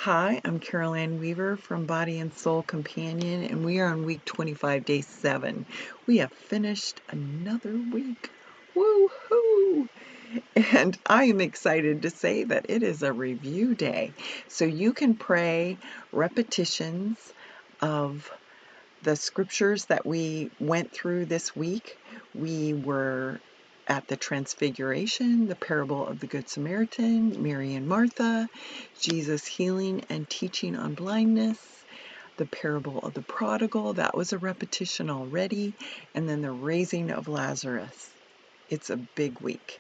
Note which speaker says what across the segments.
Speaker 1: Hi, I'm Carol Ann Weaver from Body and Soul Companion, and we are on week 25, day 7. We have finished another week. Woo-hoo! And I am excited to say that it is a review day. So you can pray repetitions of the scriptures that we went through this week. We were at the Transfiguration, the parable of the Good Samaritan, Mary and Martha, Jesus healing and teaching on blindness, the parable of the prodigal, that was a repetition already, and then the raising of Lazarus. It's a big week.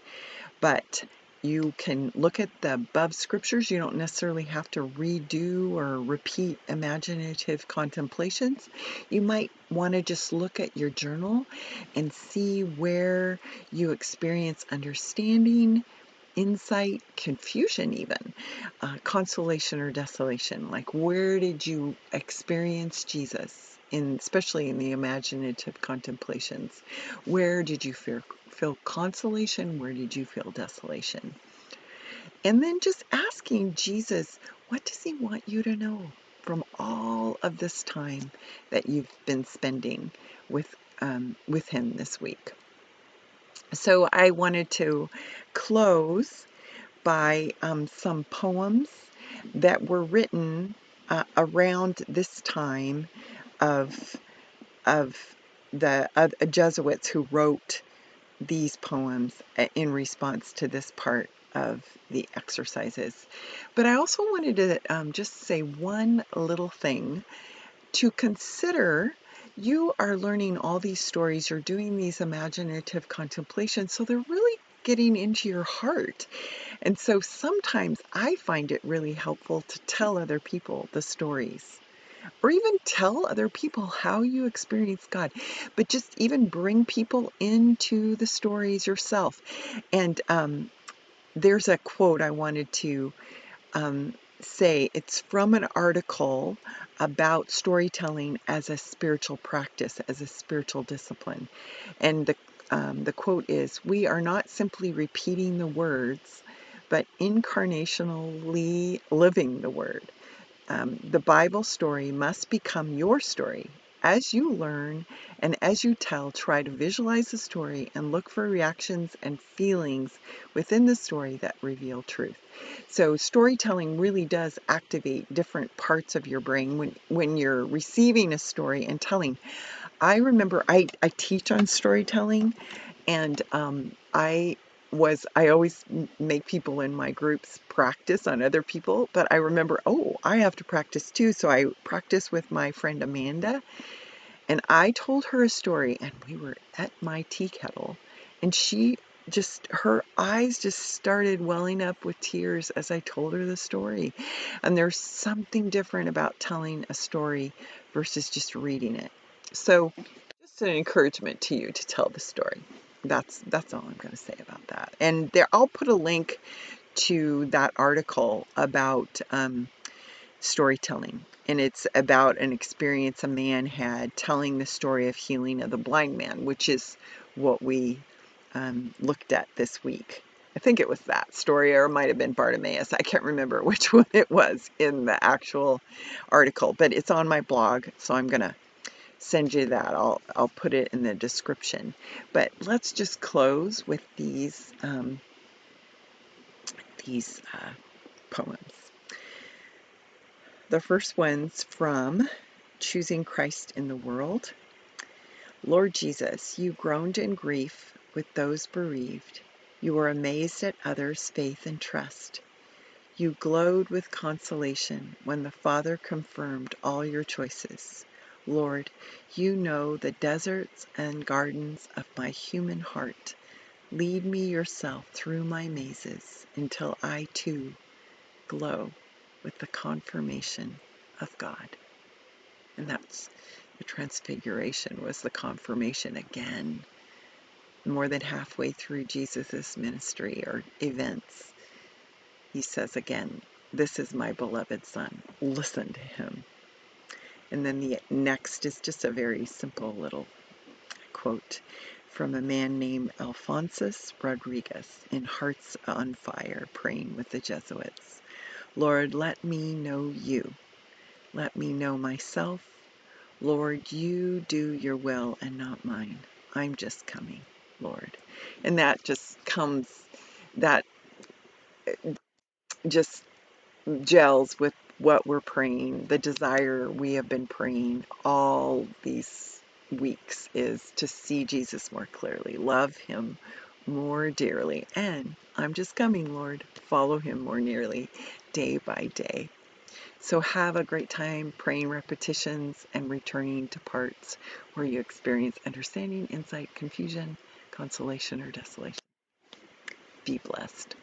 Speaker 1: But you can look at the above scriptures. You don't necessarily have to redo or repeat imaginative contemplations. You might want to just look at your journal and see where you experience understanding, insight, confusion even, consolation or desolation. Like, where did you experience Jesus, especially in the imaginative contemplations? Where did you feel consolation? Where did you feel desolation? And then just asking Jesus, what does he want you to know from all of this time that you've been spending with him this week? So I wanted to close by some poems that were written around this time of the Jesuits who wrote these poems in response to this part of the exercises. But I also wanted to just say one little thing to consider. You are learning all these stories, you're doing these imaginative contemplations, so they're really getting into your heart. And so sometimes I find it really helpful to tell other people the stories, or even tell other people how you experience God, but just even bring people into the stories yourself. And there's a quote I wanted to say. It's from an article about storytelling as a spiritual practice, as a spiritual discipline. And the quote is, "We are not simply repeating the words, but incarnationally living the word. The Bible story must become your story. As you learn and as you tell, try to visualize the story and look for reactions and feelings within the story that reveal truth." So storytelling really does activate different parts of your brain when you're receiving a story and telling. I remember I teach on storytelling, and I always make people in my groups practice on other people, but I remember, I have to practice too. So I practiced with my friend Amanda, and I told her a story, and we were at my tea kettle, and her eyes just started welling up with tears as I told her the story. And there's something different about telling a story versus just reading it. So just an encouragement to you to tell the story. That's all I'm going to say about that. And I'll put a link to that article about storytelling. And it's about an experience a man had telling the story of healing of the blind man, which is what we looked at this week. I think it was that story, or it might have been Bartimaeus. I can't remember which one it was in the actual article, but it's on my blog, so I'm going to send you that. I'll put it in the description. But let's just close with these poems. The first one's from Choosing Christ in the World. Lord Jesus, you groaned in grief with those bereaved. You were amazed at others' faith and trust. You glowed with consolation when the Father confirmed all your choices. Lord, you know the deserts and gardens of my human heart. Lead me yourself through my mazes until I too glow with the confirmation of God. And that's the Transfiguration, was the confirmation again. More than halfway through Jesus' ministry or events, he says again, "This is my beloved Son. Listen to him." And then the next is just a very simple little quote from a man named Alphonsus Rodriguez in Hearts on Fire, praying with the Jesuits. Lord, let me know you. Let me know myself. Lord, you do your will and not mine. I'm just coming, Lord. And that that just gels with what we're praying. The desire we have been praying all these weeks is to see Jesus more clearly, love him more dearly, and I'm just coming, Lord. Follow him more nearly day by day. So have a great time praying repetitions and returning to parts where you experience understanding, insight, confusion, consolation, or desolation. Be blessed.